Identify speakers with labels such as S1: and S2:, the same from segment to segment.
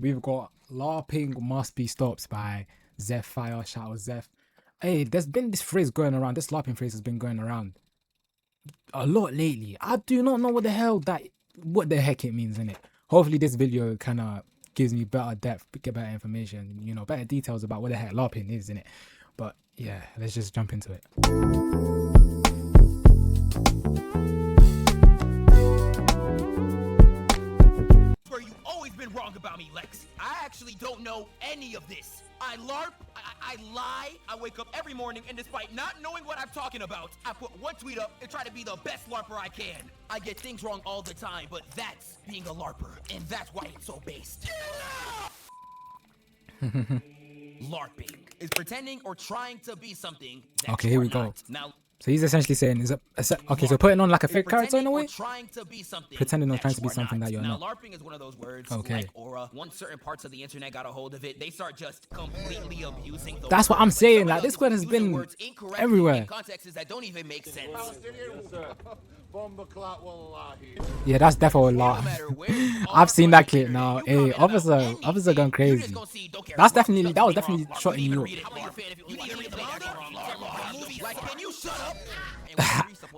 S1: We've got Larping Must Be Stopped by Zeph Fire. Shout out Zeph. Hey, there's been this phrase going around. This Larping phrase has been going around a lot lately. I do not know what the heck it means in it. Hopefully this video kind of gives me better depth, get better information, you know, better details about what the heck Larping is in it. But yeah, let's just jump into it.
S2: You've always been wrong about me, Lex. I actually don't know any of this. I LARP, I lie, I wake up every morning, and despite not knowing what I'm talking about, I put one tweet up and try to be the best LARPer I can. I get things wrong all the time, but that's being a LARPer, and that's why it's so based. LARPing is pretending or trying to be something that
S1: okay, here we go.
S2: not. Now,
S1: so he's essentially saying, okay, so putting on like a fake character in a way? Pretending or trying to be something that you're not.
S2: Now, LARPing is one of those words,
S1: okay.
S2: like aura. Once certain parts of the internet got a hold of it, they start just completely abusing the
S1: That's what I'm saying, like this word has been everywhere.
S2: Contexts that don't even make sense.
S1: Yeah, that's definitely a lot. I've seen that clip now. Hey, officer gone crazy. That was definitely shot in New York.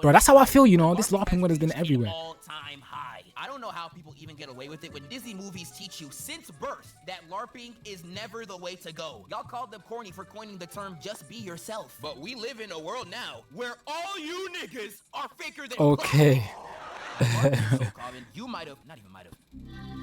S1: Bro, that's how I feel, you know. This LARPing word has been everywhere.
S2: I don't know how people even get away with it when Disney movies teach you since birth that LARPing is never the way to go. Y'all called them corny for coining the term just be yourself. But we live in a world now where all you niggas are faker than
S1: okay.
S2: So common. You might have, not even might have.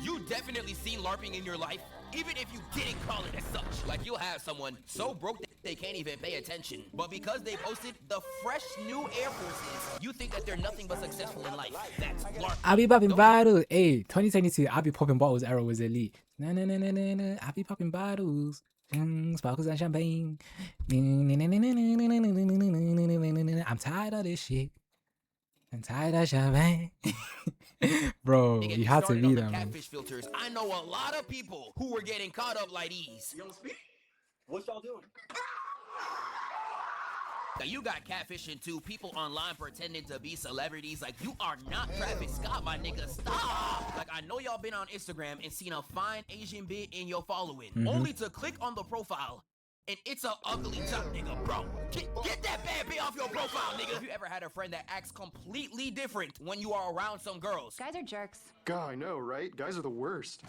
S2: You definitely seen LARPing in your life, even if you didn't call it as such. Like you'll have someone so broke that they can't even pay attention, but because they posted the fresh new Air Forces, you think that they're nothing but successful in life. That's LARP.
S1: I be popping bottles. Hey, 2022, I be popping bottles. Era was elite. Na na na na na na. I be popping bottles. Sparkles and champagne. I'm tired of this shit. I'm tired of champagne. Bro, you had to read that, man.
S2: Catfish filters. I know a lot of people who were getting caught up like these.
S3: You don't speak? What y'all doing?
S2: Now you got catfishing too. People online pretending to be celebrities. Like, you are not Travis Scott, my nigga. Stop! Like, I know y'all been on Instagram and seen a fine Asian bit in your following, only to click on the profile and it's a ugly top, nigga, bro. Get that bad bitch off your profile, nigga. Have you ever had a friend that acts completely different when you are around some girls?
S4: Guys are jerks.
S3: God, I know, right? Guys are the worst.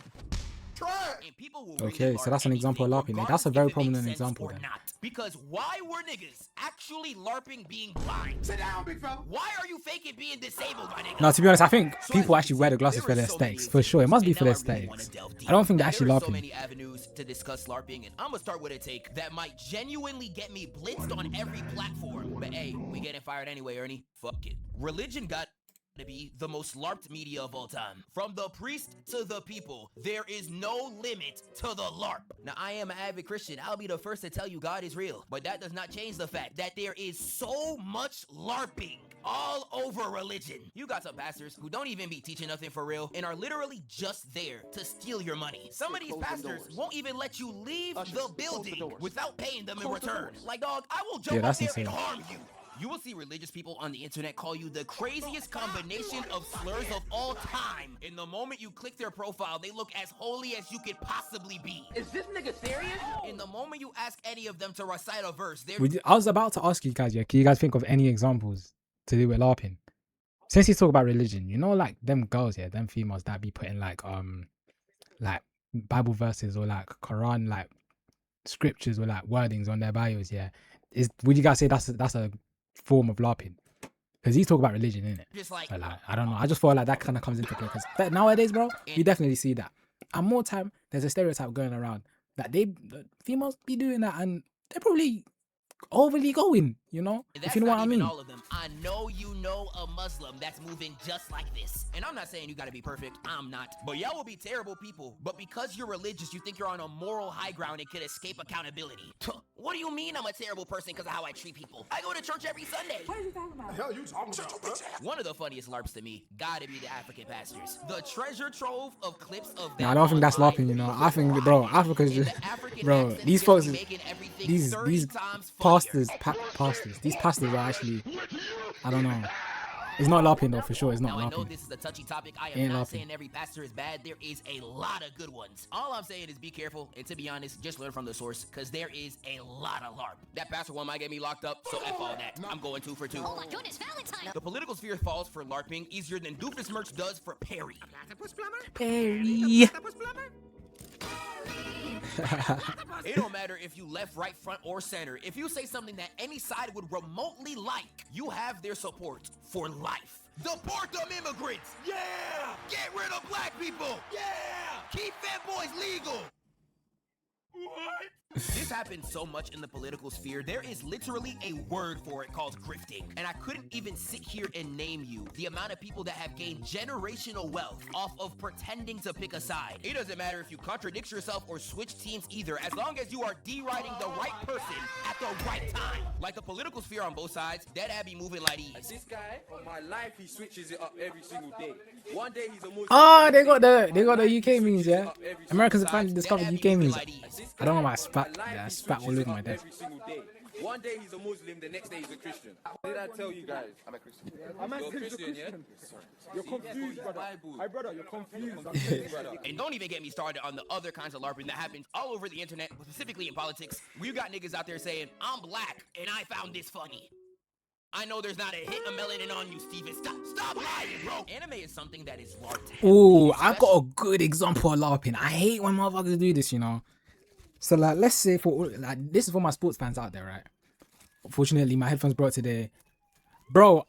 S2: And people will
S1: okay, so that's an example of LARPing. That's a very prominent example then.
S2: Because why were niggas actually LARPing being blind?
S3: Sit down, big fella.
S2: Why are you faking being disabled, my nigga?
S1: Now, to be honest, I think people actually wear the glasses for their aesthetics. For sure, it must be for their aesthetics. I don't think they're actually LARPing.
S2: There are so many avenues to discuss LARPing, and I'm gonna start with a take that might genuinely get me blitzed on every platform. But hey, we getting fired anyway, Ernie. Fuck it. Religion got to be the most LARPed media of all time. From the priest to the people, there is no limit to the LARP. Now, I am an avid Christian. I'll be the first to tell you God is real. But that does not change the fact that there is so much LARPing all over religion. You got some pastors who don't even be teaching nothing for real and are literally just there to steal your money. Some of these pastors won't even let you leave the building without paying them in return. Like, dog, I will jump up there and harm you. You will see religious people on the internet call you the craziest combination of slurs of all time. In the moment you click their profile, they look as holy as you could possibly be.
S5: Is this nigga serious?
S2: In the moment you ask any of them to recite a verse, they're...
S1: I was about to ask you guys, yeah, can you guys think of any examples to do with LARPing? Since you talk about religion, you know, like them girls, yeah, them females that be putting like Bible verses or like Quran, like scriptures or like wordings on their bios, yeah. Would you guys say that's a form of LARPing? Because he's talking about religion, innit?
S2: Just like,
S1: but like, I don't know. I just feel like that kind of comes into play. Because nowadays, bro, you definitely see that. And more time, there's a stereotype going around that the females be doing that, and they're probably overly going, you know, if you know what I mean.
S2: All of them. I know you know a Muslim that's moving just like this. And I'm not saying you gotta be perfect. I'm not. But y'all will be terrible people. But because you're religious, you think you're on a moral high ground and can escape accountability. What do you mean I'm a terrible person because of how I treat people? I go to church every Sunday.
S4: What are you talking about?
S3: The hell you talking about, bro?
S2: One of the funniest LARPs to me gotta be the African pastors. The treasure trove of clips of them.
S1: Nah, I don't think that's LARPing, you know. I think, bro, Africa's just, bro, these folks, these pastors, these pastors are actually, I don't know. It's not LARPing though, for sure. It's not
S2: Now I know
S1: LARPing.
S2: this is a touchy topic. I
S1: Ain't
S2: am not
S1: LARPing.
S2: saying every pastor is bad. There is a lot of good ones. All I'm saying is be careful, and to be honest, just learn from the source, because there is a lot of LARP. That pastor one might get me locked up, so F all that. I'm going 2 for 2.
S4: Oh my goodness, Valentine!
S2: The political sphere falls for LARPing easier than Doofus merch does for Perry.
S1: Perry.
S2: It don't matter if you left, right, front, or center. If you say something that any side would remotely like, you have their support for life. Deport them immigrants! Yeah! Get rid of black people! Yeah! Keep fanboys legal! What? This happens so much in the political sphere. There is literally a word for it called grifting. And I couldn't even sit here and name you the amount of people that have gained generational wealth off of pretending to pick a side. It doesn't matter if you contradict yourself or switch teams either, as long as you are deriding the right person at the right time. Like the political sphere on both sides, that be moving like these.
S5: This guy, on my life, he switches it up every single day. One day he's a Muslim.
S1: Oh, they got the UK memes, yeah. Americans have finally discovered
S2: That
S1: UK
S2: be moving
S1: memes.
S2: like these.
S1: I don't know why I spat.
S5: My life,
S1: Yeah, I
S5: he
S1: spat all
S5: switches
S1: over
S5: it
S1: my
S5: up
S1: desk.
S5: every single day. One day he's a Muslim, the next day he's a Christian. What did I tell you guys? I'm a Christian. You're a Christian, yeah?
S6: You're confused, brother. Hey, brother, you're confused.
S2: And don't even get me started on the other kinds of LARPing that happens all over the internet, specifically in politics. You got niggas out there saying, I'm black and I found this funny. I know there's not a hit of melanin on you, Steven. Stop lying, bro. Anime is something that is LARPed.
S1: Oh, I got a good example of LARPing. I hate when motherfuckers do this, you know. So like, let's say this is for my sports fans out there, right? Unfortunately, my headphones broke today, bro.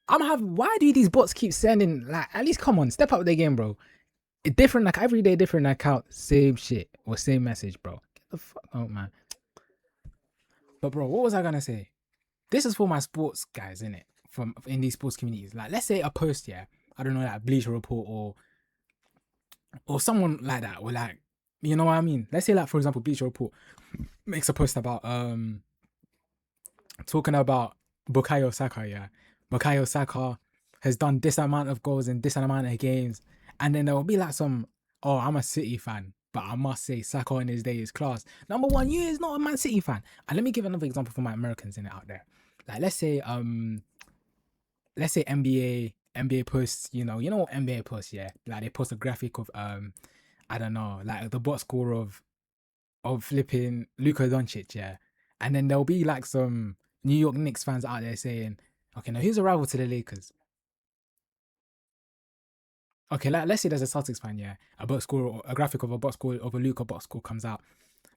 S1: Why do these bots keep sending, like, at least come on, step up the game, bro. It different, like every day, different account, same shit or same message, bro. Get the fuck out, man. But bro, what was I gonna say? This is for my sports guys, innit? In these sports communities. Like, let's say a post, yeah, I don't know, like Bleacher Report or someone like that, or like, you know what I mean? Let's say, like, for example, Bleacher Report makes a post about talking about Bukayo Saka, yeah. Bukayo Saka has done this amount of goals in this amount of games, and then there will be like oh, I'm a City fan, but I must say Saka in his day is class. Number one, you is not a Man City fan. And let me give another example for my Americans in it out there. Like, let's say NBA posts, you know what NBA posts, yeah. Like, they post a graphic of I don't know, like the box score of flipping Luka Doncic, yeah. And then there'll be like some New York Knicks fans out there saying, okay, now here's a rival to the Lakers. Okay, let's say there's a Celtics fan, yeah. A graphic of a box score of a Luka box score comes out.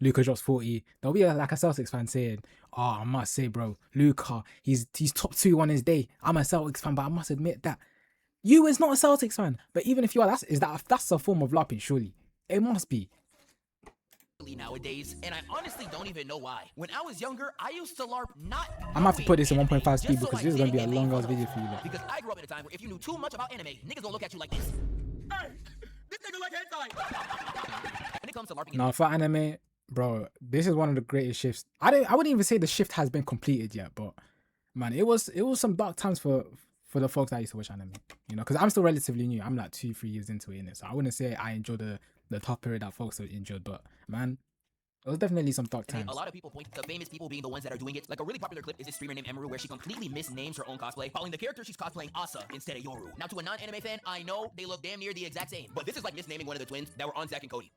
S1: Luka drops 40. There'll be like a Celtics fan saying, oh, I must say, bro, Luka, he's top 2 on his day. I'm a Celtics fan, but I must admit that you is not a Celtics fan. But even if you are, that's a form of LARPing, surely. It must be.
S2: Nowadays, and I honestly don't even know why. When I was younger, I used to LARP not.
S1: I'm gonna have to put this in
S2: knowing
S1: 1.5 speed
S2: just so
S1: because
S2: I
S1: this is gonna be a
S2: didn't get
S1: long
S2: made
S1: ass
S2: fun of.
S1: video for you. Lot.
S2: Because I grew up in a time where if you knew too much about anime, niggas gonna look at you like this. Hey, this nigga like hentai. When it comes to LARPing,
S1: Now for anime, bro, this is one of the greatest shifts. I wouldn't even say the shift has been completed yet, but man, it was some dark times for the folks that used to watch anime. You know, because I'm still relatively new. I'm like 2-3 years into it, innit? So I wouldn't say I enjoyed the tough period that folks have enjoyed, but man, it was definitely some dark times.
S2: a lot of people point to famous people being the ones that are doing it. Like, a really popular clip is this streamer named Emeru, where she completely misnames her own cosplay, calling the character she's cosplaying Asa instead of Yoru. Now, to a non-anime fan, I know they look damn near the exact same, but this is like misnaming one of the twins that were on Zack and Cody.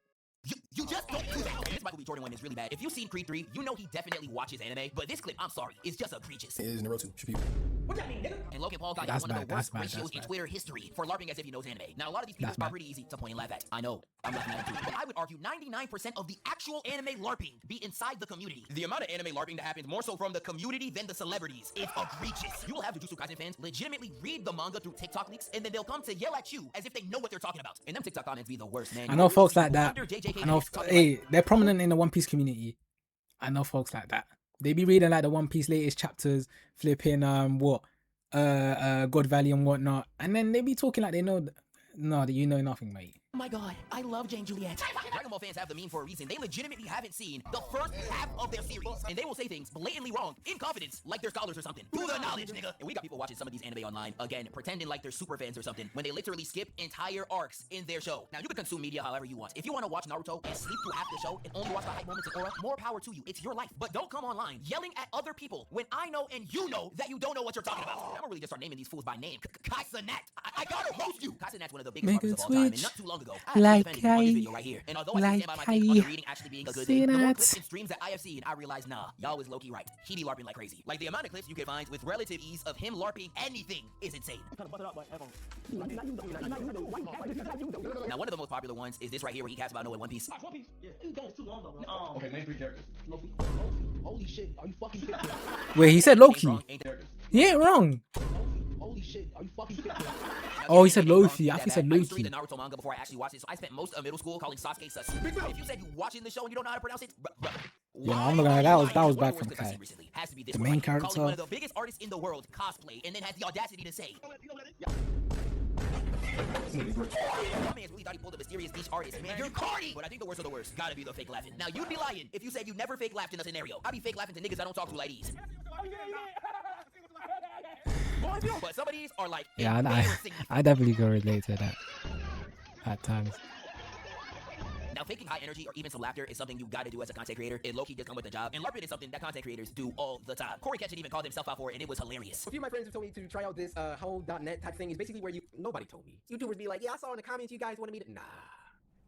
S2: You just don't do that. And this Michael B. Jordan one is really bad. If you've seen Creed 3, you know he definitely watches anime, but this clip, I'm sorry, is just egregious.
S7: It is Naruto to people.
S2: What that mean, nigga? And Logan Paul got
S1: That's
S2: one of the
S1: bad,
S2: worst
S1: that's bad,
S2: ratios
S1: that's
S2: in
S1: bad.
S2: Twitter history for LARPing as if he knows anime. Now, a lot of these people
S1: That's
S2: are
S1: bad.
S2: pretty easy to point and laugh at. I know. I'm laughing at it too. But I would argue 99% of the actual anime LARPing be inside the community. The amount of anime LARPing that happens more so from the community than the celebrities is egregious. You will have Jujutsu Kaisen fans legitimately read the manga through TikTok leaks, and then they'll come to yell at you as if they know what they're talking about. And them TikTok comments be the worst, man.
S1: I know folks like that.
S2: Under JJK
S1: I know,
S2: talking
S1: hey, they're prominent in the One Piece community. I know folks like that. They be reading like the One Piece latest chapters, flipping God Valley and whatnot, and then they be talking like they know. No, you know nothing, mate.
S2: Oh my god, I love Jane Juliet. Dragon Ball fans have the meme for a reason. They legitimately haven't seen the first half of their series, and they will say things blatantly wrong in confidence, like they're scholars or something. Do the knowledge, nigga. And we got people watching some of these anime online, again, pretending like they're super fans or something, when they literally skip entire arcs in their show. Now, you can consume media however you want. If you want to watch Naruto and sleep through half the show and only watch the hype moments and aura, more power to you. It's your life. But don't come online yelling at other people when I know and you know that you don't know what you're talking about. I'm gonna really just start naming these fools by name. Kaisanat. I gotta roast you. Kaisanat's one of the biggest rappers of all time, and not too long ago, I actually defended him on this video right here. And although I stand by my take on the reading actually being a good thing, the more clips and streams that I have seen, I realize, nah, y'all was low-key right. He be LARPing like crazy. Like, the amount of clips you can find with relative ease of him LARPing anything is insane. Now, one of the most popular ones is this right here where he casts about knowing One Piece.
S3: One Piece. Yeah, it's too long though.
S5: Okay, name 3 characters.
S3: Holy shit, are you fucking kidding me?
S1: Wait, he said Loki. He ain't wrong.
S3: Holy shit, are you fucking kidding me?
S1: Oh, he said Loki. I think he said
S2: I used to read
S1: Loki.
S2: the Naruto manga before I actually watched it, so I spent most of middle school calling Sasuke Sasuke. If you said you watching the show and you don't know how to pronounce it,
S1: Yeah, I'm not gonna lie, that was bad from Kai. The main character.
S2: Calling one of the biggest artists in the world cosplay, and then has the audacity to say, my man really thought he pulled a mysterious niche artist. Man, you're corny! But I think the worst of the worst gotta be the fake laughing. Now, you'd be lying if you said you never fake laughed in a scenario. I be fake laughing to niggas I don't talk to like these. But some of these are like,
S1: Yeah, I definitely can relate to that at times.
S2: Now, faking high energy or even some laughter is something you gotta do as a content creator. It low-key just come with the job. And LARPing is something that content creators do all the time. Corey Ketchin even called himself out for it, and it was hilarious.
S4: A few of my friends have told me to try out this whole.net type thing. It's basically where nobody told me. YouTubers be like, yeah, I saw in the comments you guys wanted me to, nah.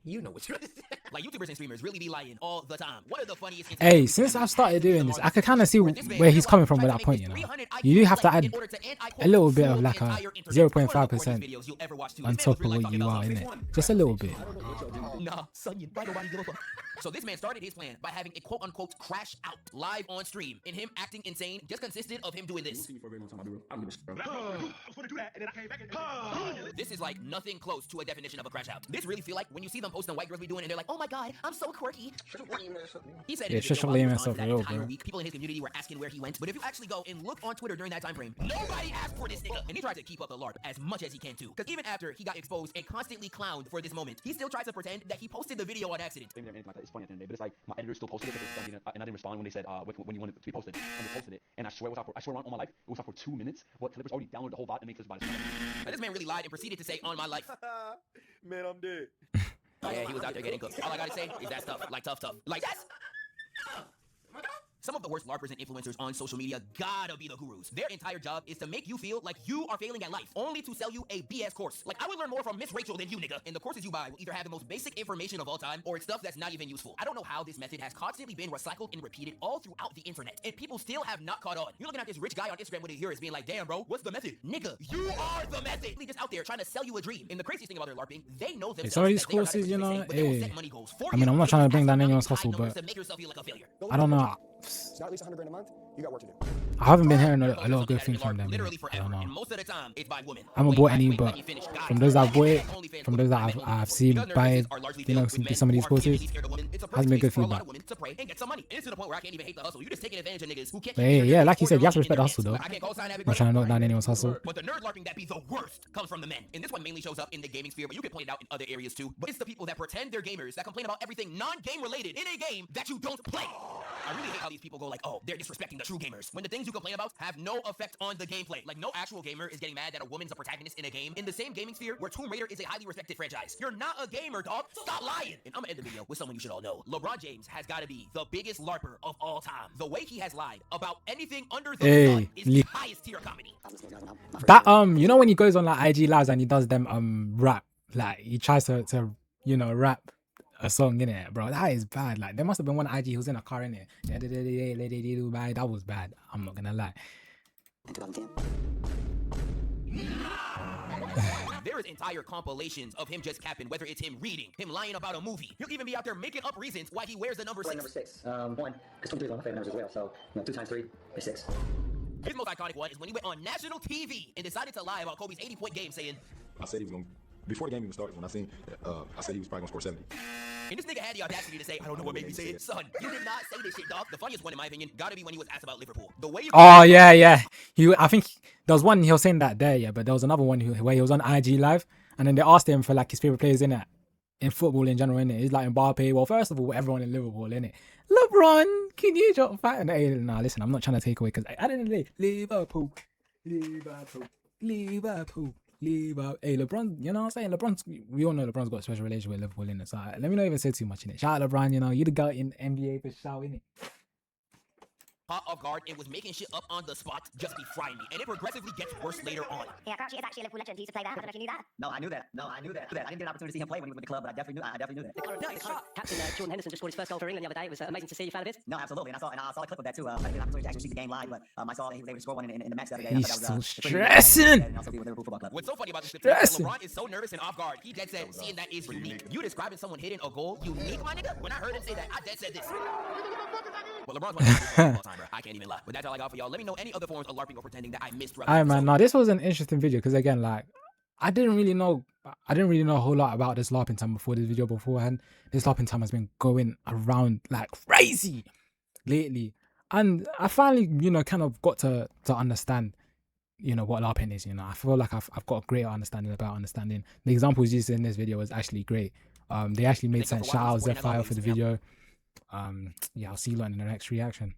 S4: You know what you're
S2: Like, YouTubers and streamers really be lying all the time. One of the funniest
S1: Hey, since I've started doing this, I can kind of see where he's coming from with that point, you know. You do have to add a little bit of like a 0.5% on top of what you are, innit? Just a little bit.
S2: Nah, son, why nobody give a fuck? So this man started his plan by having a quote-unquote crash out live on stream, and him acting insane just consisted of him doing this. This is like nothing close to a definition of a crash out. This really feel like when you see them posting white girls be doing, and they're like, oh my god, I'm so quirky. He said,
S1: yeah, just lame ass up real, bro.
S2: People in his community were asking where he went, but if you actually go and look on Twitter during that time frame, nobody asked for this nigga, and he tried to keep up the LARP as much as he can too. Because even after he got exposed and constantly clowned for this moment, he still tries to pretend that he posted the video on accident.
S7: It's funny at the end of the day, but it's like my editor still posted it because and I didn't respond when they said when you wanted it to be posted, and they posted it, and I swear on my life it was out for 2 minutes. But Clippers already downloaded the whole bot and made clips about it.
S2: Now, this man really lied and proceeded to say on my life.
S5: Man, I'm dead.
S2: Oh yeah, he was out there getting cooked. All I gotta say is that stuff, like tough. Like that's. Some of the worst LARPers and influencers on social media gotta be the gurus. Their entire job is to make you feel like you are failing at life, only to sell you a BS course. Like, I would learn more from Miss Rachel than you, nigga. And the courses you buy will either have the most basic information of all time, or it's stuff that's not even useful. I don't know how this method has constantly been recycled and repeated all throughout the internet, and people still have not caught on. You're looking at this rich guy on Instagram with his ears being like, damn, bro, what's the method? Nigga, you are the method. Just out there trying to sell you a dream. And the craziest thing about their LARPing, they know themselves.
S1: Some of these
S2: that they are not
S1: courses, you know,
S2: insane, but they will set money goals for
S1: I mean,
S2: you.
S1: I'm not trying to bring down anyone's hustle, but
S2: to make yourself feel like a failure.
S1: I don't know.
S3: It's got at least 100 grand a month. You got work to do.
S1: I haven't been hearing a lot of good things from them.
S2: Literally
S1: I
S2: forever.
S1: don't know.
S2: And most of the time, it's by women.
S1: I haven't bought any, but from those I've bought, from those that I've seen buy, you know, some of these courses, hasn't been good feedback. But hey, yeah, like you said, you have to respect the hustle, though. I'm not trying to knock down anyone's hustle.
S2: But the nerd LARPing that be the worst comes from the men. And this one mainly shows up in the gaming sphere, but you can point it out in other areas too. But it's the people that pretend they're gamers, that complain about everything non-game related in a game that you don't play. I really hate how these people go like, oh, they're disrespecting the true gamers, when the things you complain about have no effect on the gameplay. Like, no actual gamer is getting mad that a woman's a protagonist in a game in the same gaming sphere where Tomb Raider is a highly respected franchise. You're not a gamer, dog. Stop lying. And I'm gonna end the video with someone you should all know. LeBron James has got to be the biggest LARPer of all time. The way he has lied about anything under the sun is the highest tier comedy.
S1: That you know when he goes on like IG lives and he does them rap, like he tries to you know rap a song in it, bro. That is bad. Like, there must have been one IG who was in a car in it. That was bad. I'm not gonna lie.
S2: There is entire compilations of him just capping, whether it's him reading, him lying about a movie. He'll even be out there making up reasons why he wears the number 6.
S8: Number 6. One, because 23 is one of my favorite numbers as well. So, 2 times 3 is 6.
S2: His most iconic one is when he went on national TV and decided to lie about Kobe's 80-point game, saying,
S9: I said he was going to, before the game even started, when I seen, I said he was probably going to score 70.
S2: And this nigga had the audacity to say, I don't know what made me say it. Son, you did not say this shit, dog. The funniest one, in my opinion, gotta be when he was asked about Liverpool. The way
S1: Oh, yeah. I think there was one he was saying that there, yeah, but there was another one where he was on IG Live, and then they asked him for like his favorite players in it. in football in general, innit? It's like Mbappe. Well, first of all, everyone in Liverpool, innit? LeBron, can you drop fight? Hey, nah, listen, I'm not trying to take away because at the end of the day, Liverpool. Hey, LeBron, you know what I'm saying? We all know LeBron's got a special relationship with Liverpool, innit? So let me not even say too much in it. Shout out LeBron, you know, you the guy in NBA for shout, innit?
S2: Caught off guard and was making shit up on the spot, just be frying me. And it progressively gets worse later on.
S10: Yeah, Crouchy is actually a Liverpool legend. He used to play that. I don't know if you knew that.
S8: No, I knew that. I didn't get an opportunity to see him play when he was with the club, but I definitely knew that.
S10: Captain Jordan Henderson just scored his first goal for England the other day. It was amazing to see. You fan of his?
S8: No, absolutely. And I saw a clip of that too. I didn't get an opportunity to actually see the game live, but I saw that he was able to score one in the match the other day.
S1: He's so stressing.
S2: What's so funny about this clip is LeBron is so nervous and off guard. He dead said, seeing that is unique. You describing someone hitting a goal unique, my nigga? When I heard him say that, I dead said this. But LeBron's one of the all time, bro. I can't even lie. But that's all I got for y'all. Let me know any other forms of LARPing or pretending that I missed.
S1: Alright, man. Now this was an interesting video because again, like, I didn't really know a whole lot about this LARPing time before this video beforehand. This LARPing time has been going around like crazy lately, and I finally, you know, kind of got to understand, you know, what LARPing is. You know, I feel like I've got a greater understanding about understanding. The examples used in this video was actually great. They actually made sense. Shout out Zephyr for the video. Yeah, I'll see you in the next reaction.